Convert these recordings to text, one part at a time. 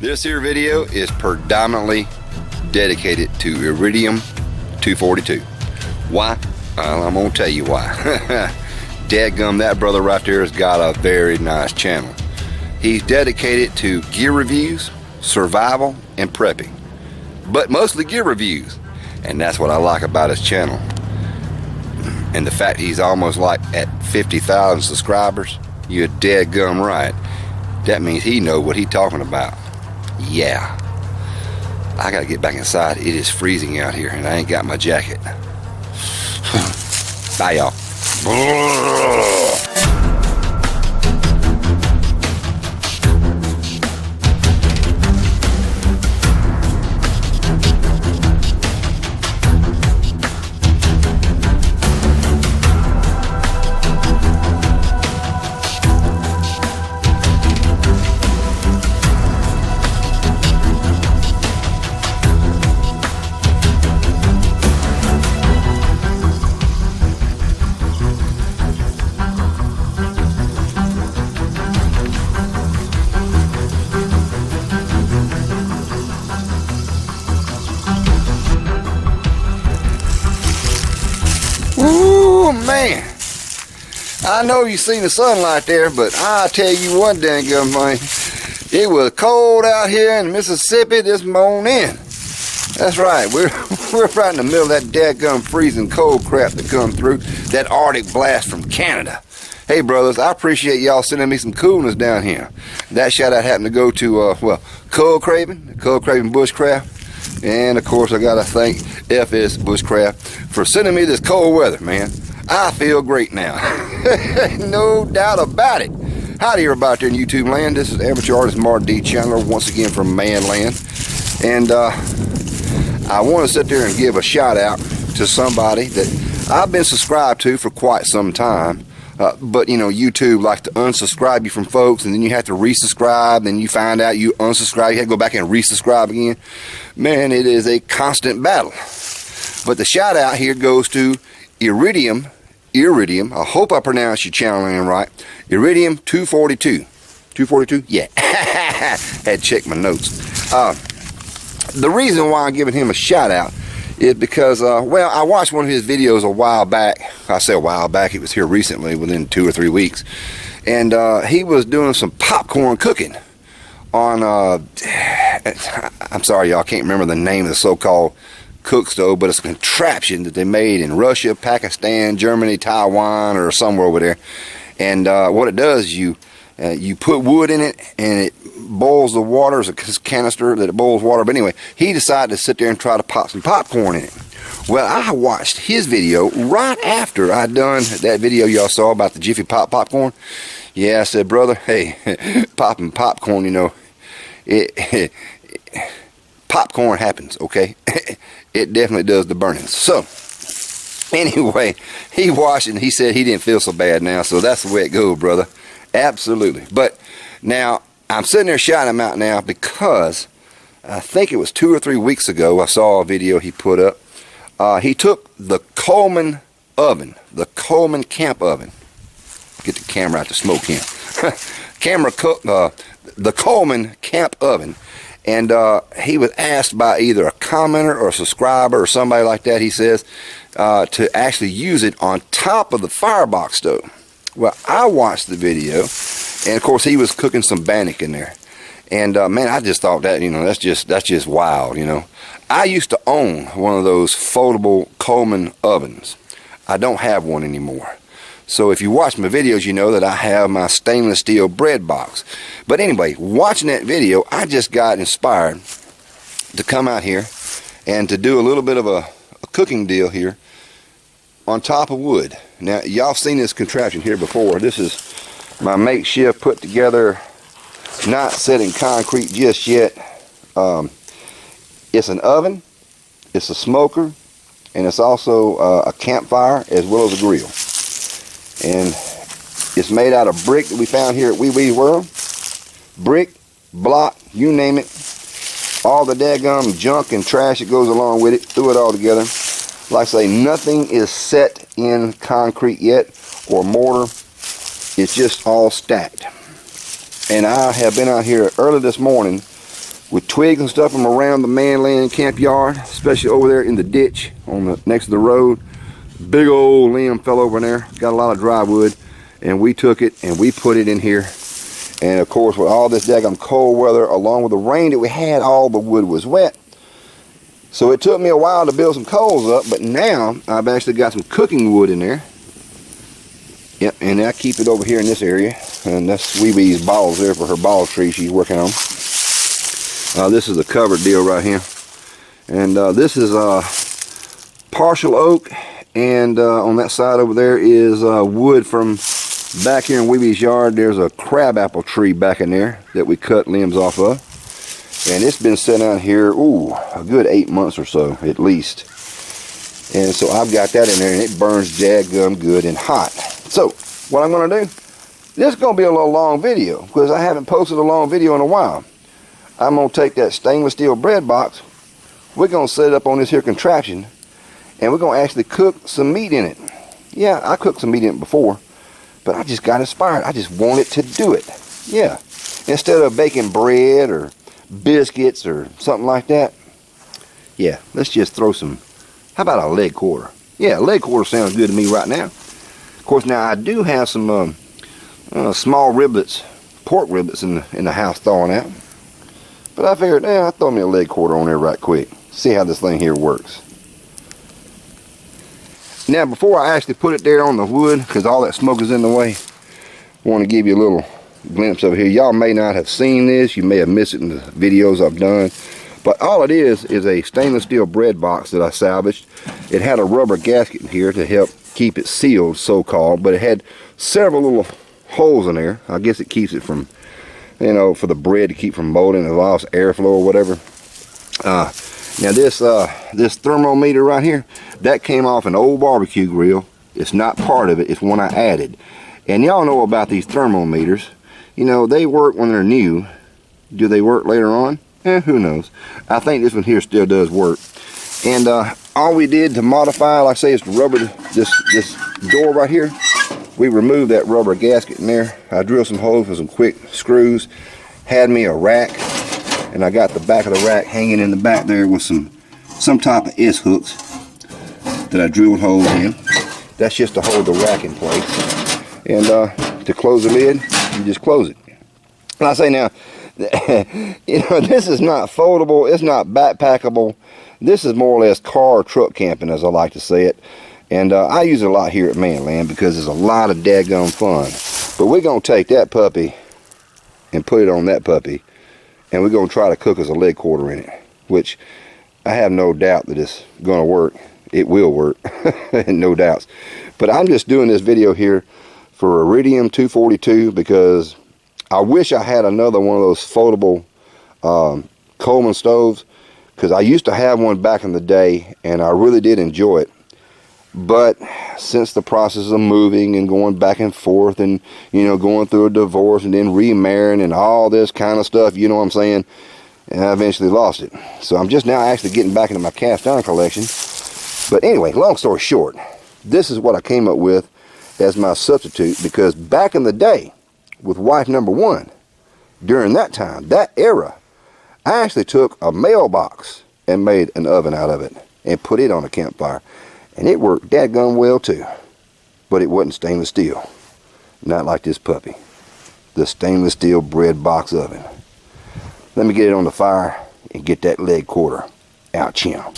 This here video is predominantly dedicated to Iridium242. Why? Well, I'm gonna tell you why. Dadgum, that brother right there has got a very nice channel. He's dedicated to gear reviews, survival, and prepping, but mostly gear reviews, and that's what I like about his channel. And the fact he's almost like at 50,000 subscribers, you're dadgum right. That means he knows what he's talking about. Yeah. I gotta get back inside. It is freezing out here and I ain't got my jacket. Bye, y'all. Man, I know you seen the sunlight there, but I tell you what, dadgum, man, it was cold out here in Mississippi this morning. That's right, we're right in the middle of that dadgum freezing cold crap that come through, that Arctic blast from Canada. Hey brothers, I appreciate y'all sending me some coolness down here. That shout out happened to go to Cold Craven Bushcraft, and of course I gotta thank FS Bushcraft for sending me this cold weather, man. I feel great now. No doubt about it. Howdy everybody there in YouTube land. This is amateur artist Martin D. Chandler once again from Manland. And I want to sit there and give a shout out to somebody that I've been subscribed to for quite some time. But you know, YouTube likes to unsubscribe you from folks, and then you have to resubscribe, and you find out you unsubscribe, you have to go back and resubscribe again. Man, it is a constant battle. But the shout out here goes to Iridium, I hope I pronounced your channel name right, Iridium242. 242? Yeah. Had to check my notes. The reason why I'm giving him a shout out is because, well, I watched one of his videos a while back. I say a while back, it was here recently, within 2 or 3 weeks. And he was doing some popcorn cooking on, I'm sorry y'all, I can't remember the name of the so-called cook stove, but it's a contraption that they made in Russia, Pakistan, Germany, Taiwan, or somewhere over there. And what it does is you put wood in it and it boils the water. It's a canister that it boils water. But anyway, he decided to sit there and try to pop some popcorn in it. Well, I watched his video right after I'd done that video y'all saw about the Jiffy Pop popcorn. Yeah, I said, brother, hey, popping popcorn, you know, popcorn happens, okay? It definitely does the burning. So anyway, he watched it and he said he didn't feel so bad now, so that's the way it goes, brother. Absolutely. But now I'm sitting there shouting him out now because I think it was 2 or 3 weeks ago I saw a video he put up. He took the Coleman oven, the Coleman camp oven. Get the camera out to smoke him. The Coleman camp oven. And he was asked by either a commenter or a subscriber or somebody like that, he says, to actually use it on top of the firebox stove. Well, I watched the video, and of course he was cooking some bannock in there. And man, I just thought that, you know, that's just wild, you know. I used to own one of those foldable Coleman ovens. I don't have one anymore. So if you watch my videos, you know that I have my stainless steel bread box. But anyway, watching that video, I just got inspired to come out here and to do a little bit of a cooking deal here on top of wood. Now, y'all seen this contraption here before. This is my makeshift put together, not set in concrete just yet. It's an oven, it's a smoker, and it's also a campfire as well as a grill. And it's made out of brick that we found here at Wee Wee World. Brick, block, you name it. All the daggum junk and trash that goes along with it. Threw it all together. Like I say, nothing is set in concrete yet or mortar. It's just all stacked. And I have been out here early this morning with twigs and stuff from around the manland camp yard, especially over there in the ditch on the next to the road. Big old limb fell over in there, got a lot of dry wood, and we took it and we put it in here. And of course, with all this daggum cold weather, along with the rain that we had, all the wood was wet. So it took me a while to build some coals up, but now I've actually got some cooking wood in there. Yep, and I keep it over here in this area, and that's Wee Wee's balls there for her ball tree she's working on. This is a covered deal right here, and this is partial oak, and on that side over there is wood from back here in Wee Wee's yard. There's a crabapple tree back in there that we cut limbs off of, and it's been sitting out here, ooh, a good 8 months or so at least. And so I've got that in there, and it burns dadgum good and hot. So what I'm going to do, this is going to be a little long video because I haven't posted a long video in a while. I'm going to take that stainless steel bread box, we're going to set it up on this here contraption, and we're going to actually cook some meat in it. Yeah, I cooked some meat in it before, but I just got inspired. I just wanted to do it. Yeah, instead of baking bread or biscuits or something like that, yeah, let's just throw some, how about a leg quarter? Yeah, a leg quarter sounds good to me right now. Of course, now I do have some small riblets, pork riblets in the house thawing out. But I figured, I'll throw me a leg quarter on there right quick. See how this thing here works. Now, before I actually put it there on the wood, because all that smoke is in the way, I want to give you a little glimpse over here. Y'all may not have seen this. You may have missed it in the videos I've done. But all it is a stainless steel bread box that I salvaged. It had a rubber gasket in here to help keep it sealed, so-called. But it had several little holes in there. I guess it keeps it from, you know, for the bread to keep from molding and lost airflow or whatever. Now this thermometer right here, that came off an old barbecue grill. It's not part of it, it's one I added. And y'all know about these thermometers. You know, they work when they're new. Do they work later on? Who knows. I think this one here still does work. And all we did to modify, like I say, is to rubber this door right here. We removed that rubber gasket in there. I drilled some holes with some quick screws. Had me a rack, and I got the back of the rack hanging in the back there with some type of S-hooks that I drilled holes in. That's just to hold the rack in place. And to close the lid, you just close it. And I say now, you know, this is not foldable, it's not backpackable. This is more or less car or truck camping, as I like to say it. And I use it a lot here at Manland because it's a lot of daggone fun. But we're going to take that puppy and put it on that puppy, and we're going to try to cook us a leg quarter in it, which I have no doubt that it's going to work. It will work, no doubts. But I'm just doing this video here for Iridium242 because I wish I had another one of those foldable Coleman stoves, because I used to have one back in the day and I really did enjoy it. But since the process of moving and going back and forth and, you know, going through a divorce and then remarrying and all this kind of stuff, you know what I'm saying, and I eventually lost it. So I'm just now actually getting back into my cast iron collection. But anyway, long story short, this is what I came up with as my substitute, because back in the day with wife number one, during that time, that era, I actually took a mailbox and made an oven out of it and put it on a campfire. And it worked dadgum well too. But it wasn't stainless steel. Not like this puppy. The stainless steel bread box oven. Let me get it on the fire and get that leg quarter out, chimp.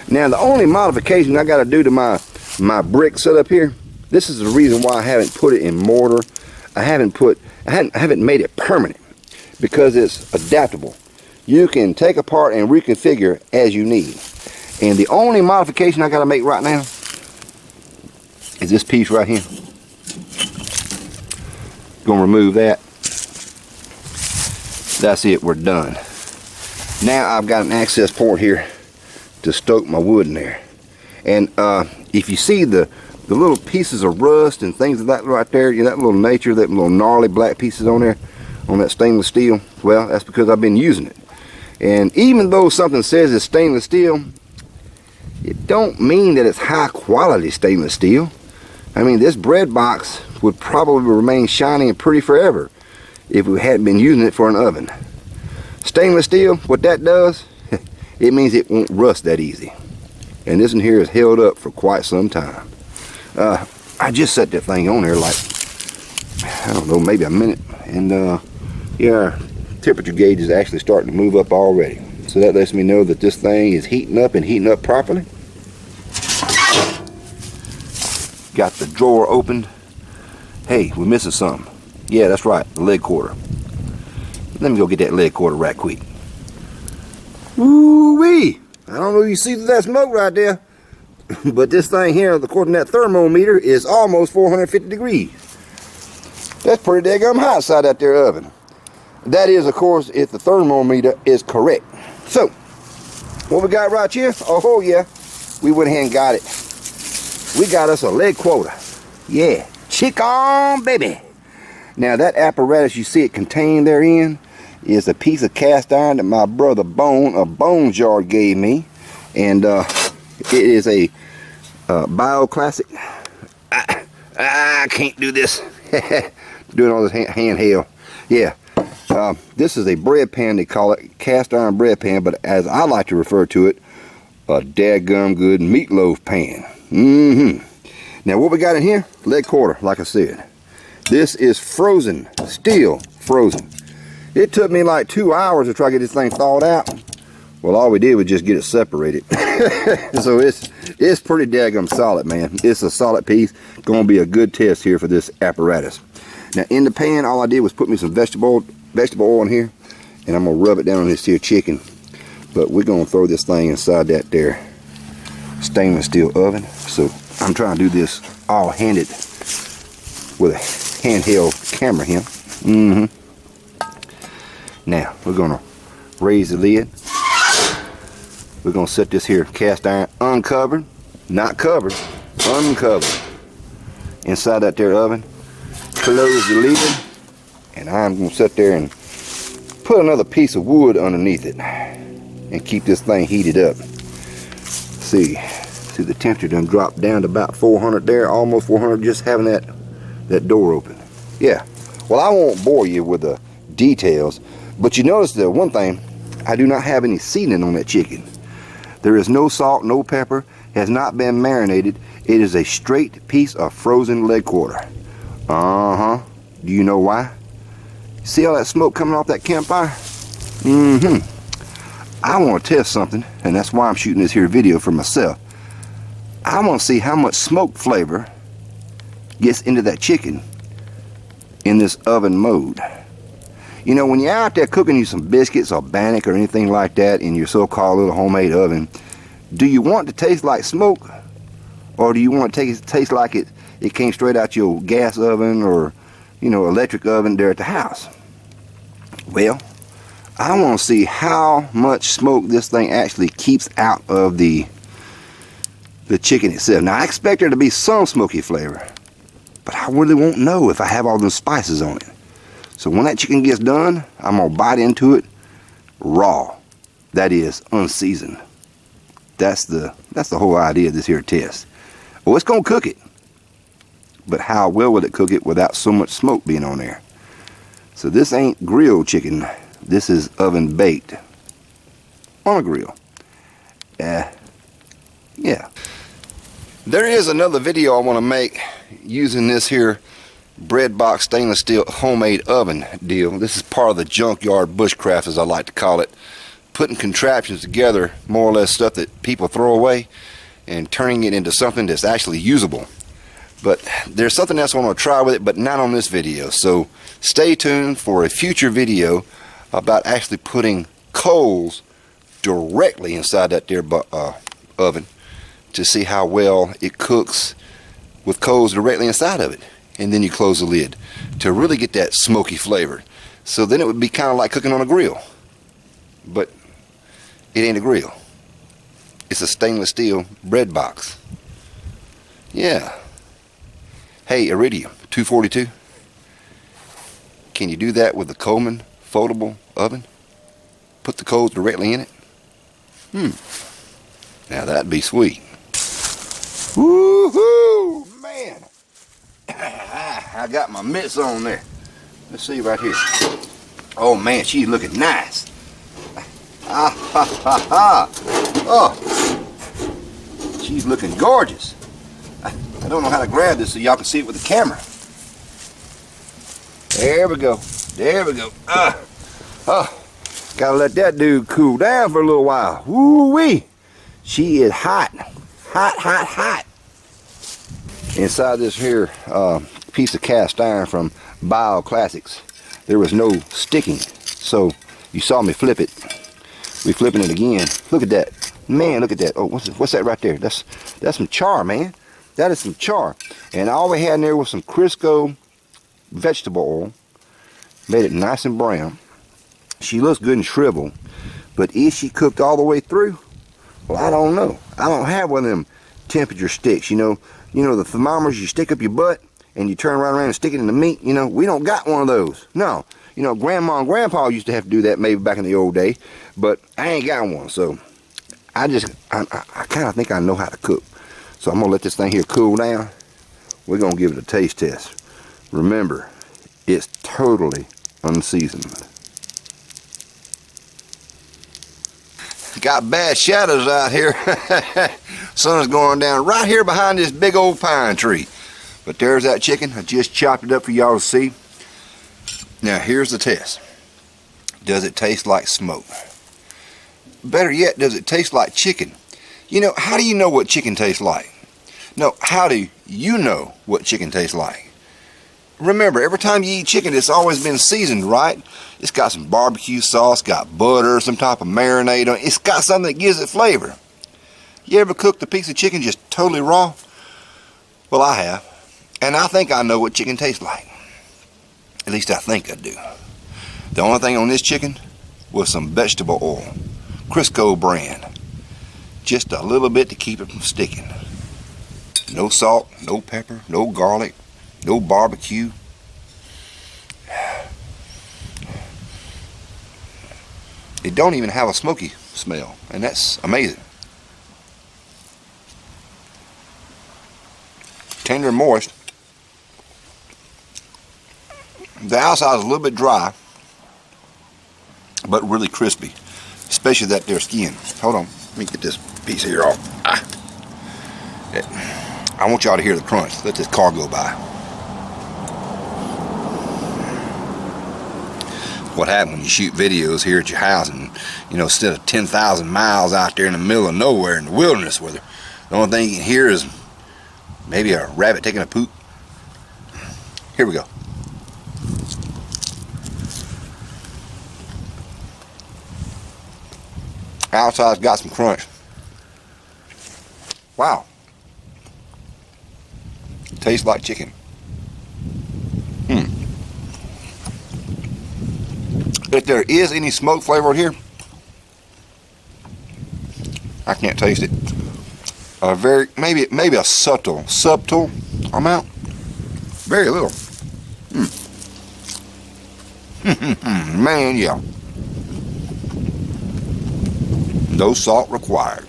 Now the only modification I got to do to my brick setup here, this is the reason why I haven't put it in mortar. I haven't made it permanent, because it's adaptable. You can take apart and reconfigure as you need. And the only modification I got to make right now is this piece right here. Gonna remove that. That's it, we're done. Now I've got an access port here to stoke my wood in there. And if you see the little pieces of rust and things of that right there, you know, that little nature, that little gnarly black pieces on there, on that stainless steel, well, that's because I've been using it. And even though something says it's stainless steel, it don't mean that it's high quality stainless steel. I mean, this bread box would probably remain shiny and pretty forever if we hadn't been using it for an oven. Stainless steel, what that does, it means it won't rust that easy. And this one here is held up for quite some time. I just set that thing on there like, I don't know, maybe a minute. And yeah, our temperature gauge is actually starting to move up already. So that lets me know that this thing is heating up and heating up properly. Got the drawer opened. Hey, we're missing something. Yeah, that's right, the leg quarter. Let me go get that leg quarter right quick. Woo-wee! I don't know if you see that smoke right there, but this thing here, according to that thermometer, is almost 450 degrees. That's pretty daggum hot inside that there oven. That is, of course, if the thermometer is correct. So, what we got right here? Oh yeah, we went ahead and got it. We got us a leg quarter. Yeah, chicken baby. Now that apparatus you see it contained therein is a piece of cast iron that my brother Bone of Bones Yard gave me, and it is a bio classic. I can't do this. Doing all this handheld. Yeah, this is a bread pan. They call it cast iron bread pan, but as I like to refer to it, a dadgum good meatloaf pan. Now what we got in here? Leg quarter, like I said. This is frozen, still frozen. It took me like 2 hours to try to get this thing thawed out. Well, all we did was just get it separated. So it's pretty daggum solid, man. It's a solid piece. Gonna be a good test here for this apparatus. Now in the pan, all I did was put me some vegetable oil in here, and I'm gonna rub it down on this here chicken. But we're gonna throw this thing inside that there stainless steel oven. So I'm trying to do this all-handed with a handheld camera here. Now we're gonna raise the lid. We're gonna set this here cast iron uncovered, not covered, uncovered, inside that there oven. Close the lid, and I'm gonna sit there and put another piece of wood underneath it and keep this thing heated up. See the temperature done dropped down to about 400 there, almost 400, just having that door open. Yeah, well, I won't bore you with the details, but you notice that one thing, I do not have any seasoning on that chicken. There is no salt, no pepper, has not been marinated. It is a straight piece of frozen leg quarter. Do you know why? See all that smoke coming off that campfire? I want to test something, and that's why I'm shooting this here video for myself. I want to see how much smoke flavor gets into that chicken in this oven mode. You know, when you're out there cooking you some biscuits or bannock or anything like that in your so-called little homemade oven, do you want it to taste like smoke, or do you want it to taste like it came straight out your gas oven or, you know, electric oven there at the house? Well, I want to see how much smoke this thing actually keeps out of the chicken itself. Now I expect there to be some smoky flavor, but I really won't know if I have all those spices on it. So when that chicken gets done, I'm gonna bite into it raw. That is, unseasoned. That's the whole idea of this here test. Well, it's gonna cook it, but how well will it cook it without so much smoke being on there? So this ain't grilled chicken. This is oven baked on a grill. Yeah. There is another video I want to make using this here breadbox stainless steel homemade oven deal. This is part of the Junkyard Bushcraft, as I like to call it. Putting contraptions together, more or less stuff that people throw away, and turning it into something that's actually usable. But there's something else I want to try with it, but not on this video. So stay tuned for a future video about actually putting coals directly inside that there oven to see how well it cooks with coals directly inside of it. And then you close the lid to really get that smoky flavor. So then it would be kind of like cooking on a grill, but it ain't a grill. It's a stainless steel bread box. Yeah. Hey, Iridium242, can you do that with the Coleman foldable oven? Put the coals directly in it? Now that'd be sweet. Woohoo, man! I got my mitts on there. Let's see right here. Oh man, she's looking nice. Ah, ha, ha, ha. Oh, she's looking gorgeous. I don't know how to grab this so y'all can see it with the camera. There we go. There we go. Gotta let that dude cool down for a little while. Woo-wee. She is hot. Hot, hot, hot. Inside this here piece of cast iron from Bio Classics, there was no sticking. So you saw me flip it. We flipping it again. Look at that. Man, look at that. Oh, what's that right there? That's some char, man. That is some char. And all we had in there was some Crisco vegetable oil. Made it nice and brown. She looks good and shriveled. But is she cooked all the way through? Well, I don't know. I don't have one of them temperature sticks. You know the thermometers you stick up your butt and you turn right around and stick it in the meat. You know, we don't got one of those. No. You know, Grandma and Grandpa used to have to do that maybe back in the old day. But I ain't got one. So I kind of think I know how to cook. So I'm going to let this thing here cool down. We're going to give it a taste test. Remember, it's totally unseasoned. Got bad shadows out here. Sun's going down right here behind this big old pine tree. But there's that chicken. I just chopped it up for y'all to see. Now here's the test. Does it taste like smoke? Better yet, does it taste like chicken? You know, how do you know what chicken tastes like? No, how do you know what chicken tastes like? Remember, every time you eat chicken, it's always been seasoned, right? It's got some barbecue sauce, got butter, some type of marinade on it. It's got something that gives it flavor. You ever cooked a piece of chicken just totally raw? Well, I have. And I think I know what chicken tastes like. At least I think I do. The only thing on this chicken was some vegetable oil. Crisco brand. Just a little bit to keep it from sticking. No salt, no pepper, no garlic, no barbecue. It don't even have a smoky smell, and that's amazing. Tender and moist. The outside is a little bit dry, but really crispy, especially that there skin. Hold on, let me get this piece here off. I want y'all to hear the crunch. Let this car go by. What happens when you shoot videos here at your house and, you know, instead of 10,000 miles out there in the middle of nowhere in the wilderness with her, the only thing you can hear is maybe a rabbit taking a poop. Here we go. Outside's got some crunch. Wow. Tastes like chicken. If there is any smoke flavor here, I can't taste it. Maybe a subtle amount. Very little. Man, yeah. No salt required.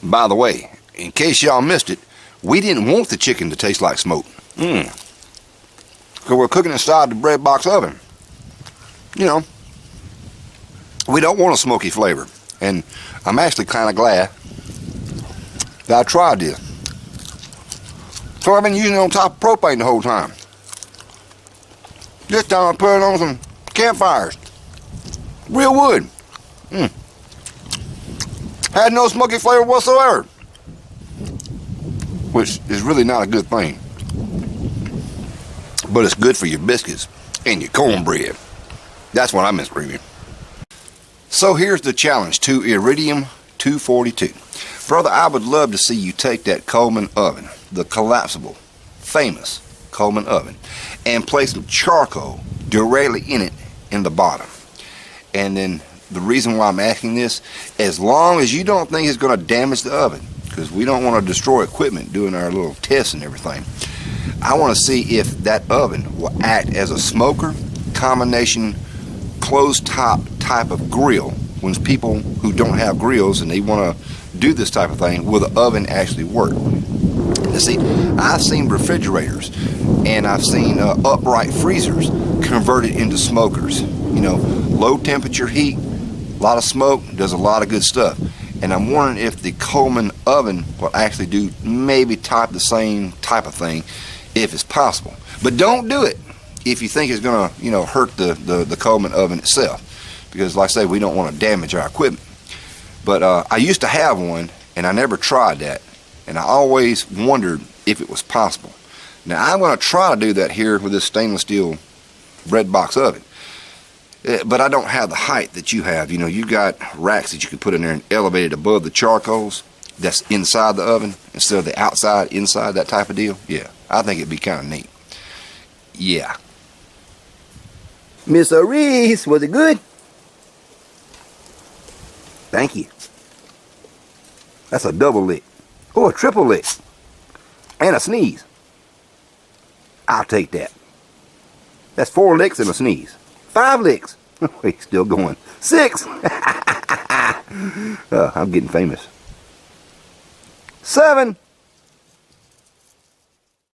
By the way, in case y'all missed it, we didn't want the chicken to taste like smoke. Because we're cooking inside the bread box oven. You know, we don't want a smoky flavor. And I'm actually kind of glad that I tried this. So I've been using it on top of propane the whole time. This time I put it on some campfires. Real wood. Had no smoky flavor whatsoever. Which is really not a good thing. But it's good for your biscuits and your cornbread. That's what I'm screaming. So here's the challenge to Iridium242. Brother, I would love to see you take that Coleman oven, the collapsible, famous Coleman oven, and place some charcoal directly in it in the bottom. And then the reason why I'm asking this, as long as you don't think it's going to damage the oven, because we don't want to destroy equipment doing our little tests and everything, I want to see if that oven will act as a smoker combination closed top type of grill, when people who don't have grills and they want to do this type of thing, will the oven actually work? Now see, I've seen refrigerators and I've seen upright freezers converted into smokers. You know, low temperature heat, a lot of smoke, does a lot of good stuff. And I'm wondering if the Coleman oven will actually do maybe the same type of thing, if it's possible. But don't do it if you think it's going to, you know, hurt the Coleman oven itself, because like I say, we don't want to damage our equipment. But I used to have one and I never tried that, and I always wondered if it was possible. Now I'm going to try to do that here with this stainless steel breadbox oven. But I don't have the height that you have. You know, you got racks that you can put in there and elevate it above the charcoals that's inside the oven instead of the outside, inside, that type of deal. Yeah, I think it'd be kind of neat. Yeah. Miss Reese, was it good? Thank you. That's a double lick. Oh, a triple lick. And a sneeze. I'll take that. That's 4 licks and a sneeze. 5 licks. Wait, still going. 6. I'm getting famous. 7.